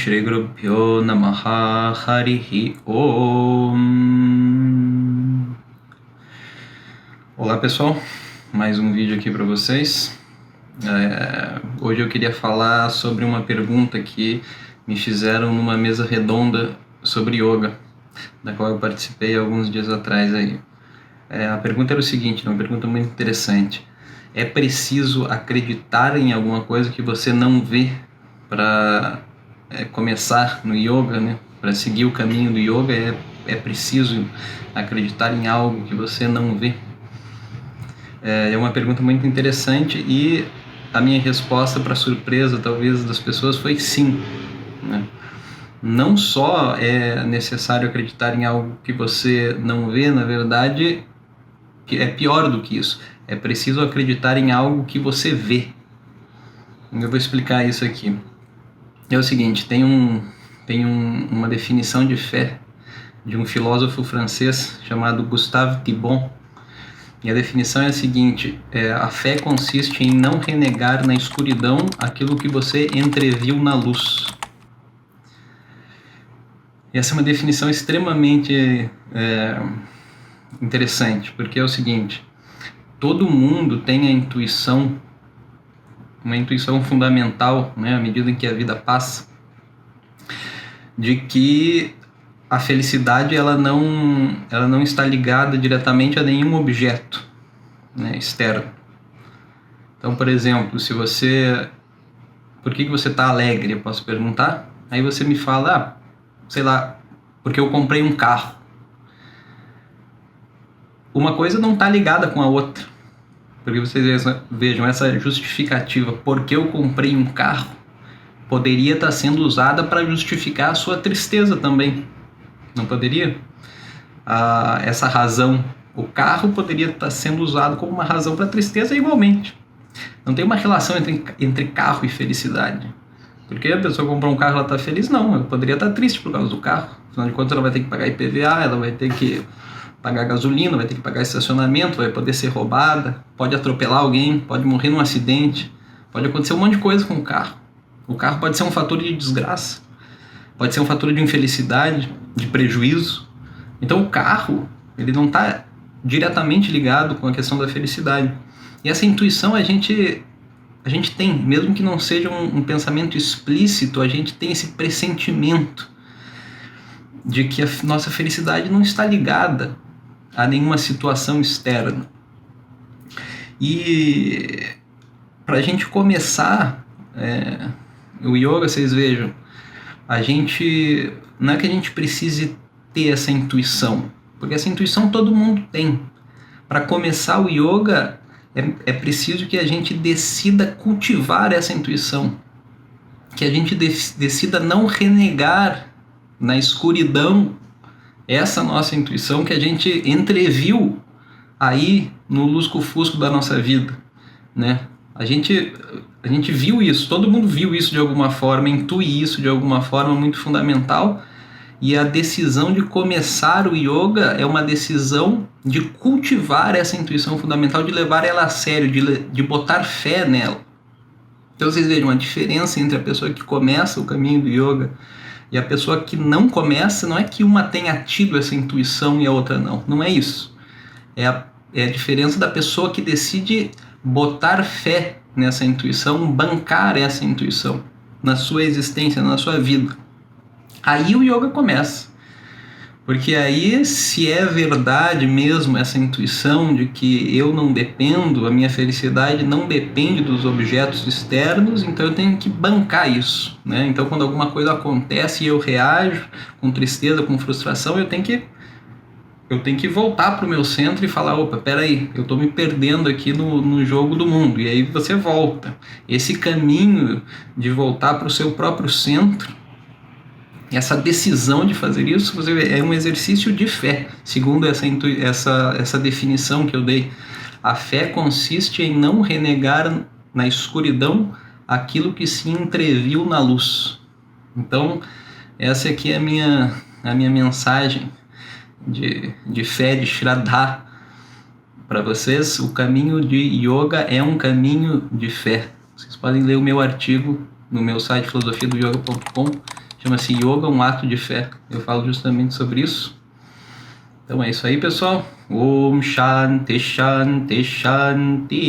Shri Gurubhyo Namaha Harihi Om. Olá pessoal, mais um vídeo aqui para vocês. Hoje eu queria falar sobre uma pergunta que me fizeram numa mesa redonda sobre yoga, da qual eu participei alguns dias atrás aí. A pergunta era o seguinte, uma pergunta muito interessante. É preciso acreditar em alguma coisa que você não vê para começar no yoga, né? Para seguir o caminho do yoga é preciso acreditar em algo que você não vê? É uma pergunta muito interessante e a minha resposta, para surpresa talvez das pessoas, foi sim, né? Não só é necessário acreditar em algo que você não vê, na verdade, que é pior do que isso. É preciso acreditar em algo que você vê. Eu vou explicar isso aqui. É o seguinte, tem uma definição de fé de um filósofo francês chamado Gustave Thibon. E a definição é a seguinte: a fé consiste em não renegar na escuridão aquilo que você entreviu na luz. E essa é uma definição extremamente interessante, porque é o seguinte: todo mundo tem a intuição, uma intuição fundamental, né, à medida em que a vida passa, de que a felicidade ela não está ligada diretamente a nenhum objeto, né, externo. Então, por exemplo, por que você está alegre? Eu posso perguntar. Aí você me fala, sei lá, porque eu comprei um carro. Uma coisa não está ligada com a outra. Porque vocês vejam, essa justificativa, porque eu comprei um carro, poderia estar sendo usada para justificar a sua tristeza também. Não poderia? Essa razão, o carro, poderia estar sendo usado como uma razão para tristeza igualmente. Não tem uma relação entre carro e felicidade. Porque a pessoa comprou um carro e ela está feliz? Não, ela poderia estar triste por causa do carro. Afinal de contas, ela vai ter que pagar IPVA, ela vai ter que pagar gasolina, vai ter que pagar estacionamento, vai poder ser roubada, pode atropelar alguém, pode morrer num acidente, pode acontecer um monte de coisa com o carro. O carro pode ser um fator de desgraça, pode ser um fator de infelicidade, de prejuízo. Então o carro, ele não está diretamente ligado com a questão da felicidade. E essa intuição a gente tem, mesmo que não seja um pensamento explícito, a gente tem esse pressentimento de que a nossa felicidade não está ligada a nenhuma situação externa. E para a gente começar o yoga, vocês vejam, não é que a gente precise ter essa intuição, porque essa intuição todo mundo tem. Para começar o yoga, é preciso que a gente decida cultivar essa intuição, que a gente decida não renegar na escuridão essa nossa intuição que a gente entreviu aí no lusco-fusco da nossa vida, né? A gente viu isso, todo mundo viu isso de alguma forma, intui isso de alguma forma muito fundamental, e a decisão de começar o yoga é uma decisão de cultivar essa intuição fundamental, de levar ela a sério, de botar fé nela. Então vocês vejam a diferença entre a pessoa que começa o caminho do yoga e a pessoa que não começa. Não é que uma tenha tido essa intuição e a outra não. Não é isso. É a diferença da pessoa que decide botar fé nessa intuição, bancar essa intuição na sua existência, na sua vida. Aí o yoga começa. Porque aí, se é verdade mesmo essa intuição de que eu não dependo, a minha felicidade não depende dos objetos externos, então eu tenho que bancar isso, né? Então quando alguma coisa acontece e eu reajo com tristeza, com frustração, eu tenho que voltar para o meu centro e falar, opa, peraí, eu estou me perdendo aqui no jogo do mundo. E aí você volta. Esse caminho de voltar para o seu próprio centro, essa decisão de fazer isso, você vê, é um exercício de fé, segundo essa definição que eu dei. A fé consiste em não renegar na escuridão aquilo que se entreviu na luz. Então, essa aqui é a minha mensagem de fé, de Shraddha para vocês. O caminho de yoga é um caminho de fé. Vocês podem ler o meu artigo no meu site filosofiadoyoga.com, chama-se Yoga, um ato de fé. Eu falo justamente sobre isso. Então é isso aí, pessoal. Om Shanti Shanti Shanti.